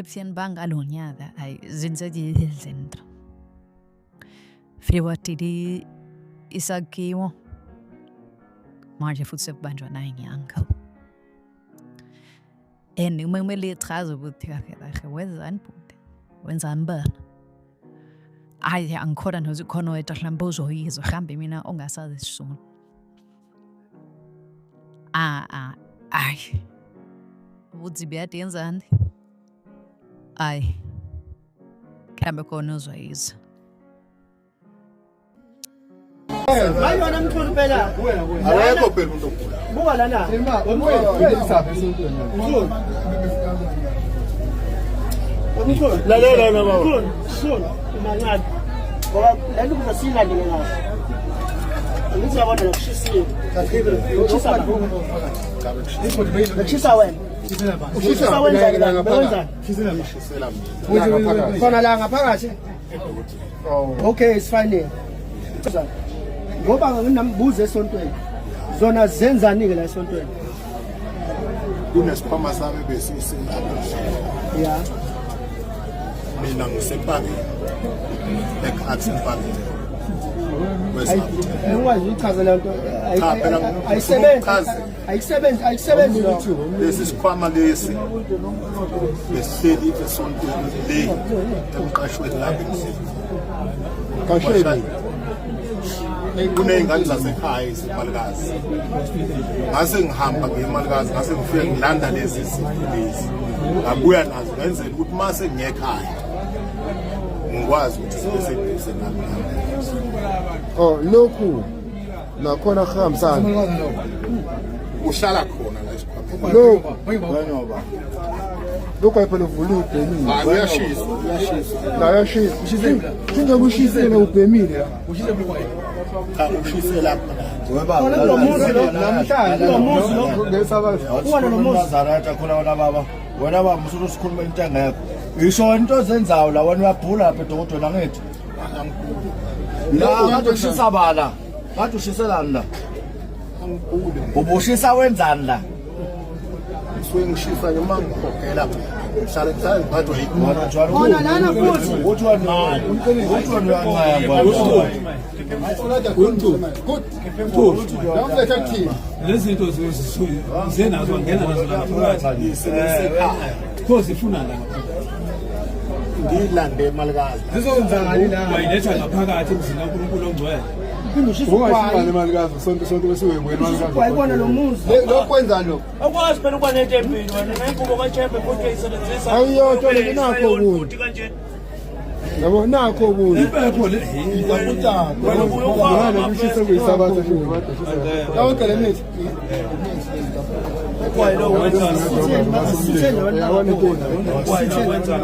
reception bangalonyaka zinsetshenziswa izinto Friwatidi isakhiwo manje futhi sekubanjwa naye ngiyanka and uma kumele ichaze ukuthi kahle wenzani bhuti wenzani bana hayi angikhona nokuthi khona wethu mhlawumbe uzoyizwa mhlawumbe mina ongasazi isizulu ai uthi beyade yenzani ai mhlawumbe khona uzoyizwa Bayona mthulu phela. Awekho phela umuntu ogula. Buka lana. Lalela na baba. Sona, mancane. Ngoba lento kuzasila ngeke ngazi. Angithi yabona nokushisiwe. Ushisa wena. Ushisa wena wenza. Shisela mina. Khona la ngaphakathi. Okay, it's fine. Ngoba nginambuzo esontweni. Zona zenzani ke la esontweni? Kunesikhwama sami besise. Yeah. Mina ngisepaki. Ekhaya paki. Ngikwazi ukuchaza lento ayisebenzi lokho. Lesi sikhwama lesi besihleli esontweni le emqashweni lapha emsebenzini. Qashweni. Kuney'ngane zasekhaya izimalikazi ngase ngihamba ngemalikazi ngase ngifike ngilanda lezi zinto lezi ngabuya nazo ngenzela ukuthi mase ngiyekhaya ngikwazi ukuthi sibe seduze nami. Oh lokhu nakhona kuhambisana Uhlala khona la isikhwama lokhu lokhu ayiphela uvula ubhemile uyashisa la yashisa ushisa ushisele ubhemile la ushise lapha Khona lo muzi lo namhlanje lo muzi lo ngesabazi uwana no muzi Zarata khona wona baba wena baba musuku sikhuluma into engekho isho into zenzayo la wena uyabhula lapha eDokotela ngithi la kade ushisa bala kade ushiselani la ubushisa wenzani la ngisuke ngishisa noma ngihogela ngihlale ngiphathwa wona njalo khona lana futhi uthi wena uyancaya Don't let her keep. Lezi zinto zenazo ngena nazo la phakathi pho sifuna la ngilande emalikazi zizonzani la wayiletha ngaphakathi emzini kaNkulunkulu ongcwele phinde ushisa Ungashibani emalikazi sonke besiwe emalikazi. kwayibona lo muzi Lokwenza lo. Akwazi phela ukwa netempini wena nenkubo kaChembe futhi ayisebenzisa. Ayiyotho nakho ukuthi. Yabo nakho ukuthi. impepho le Wena ubuya ushise kuyisabaza shini. Yonke le mithi. Kwayilo wenza sitheni Yabona intombi. wenza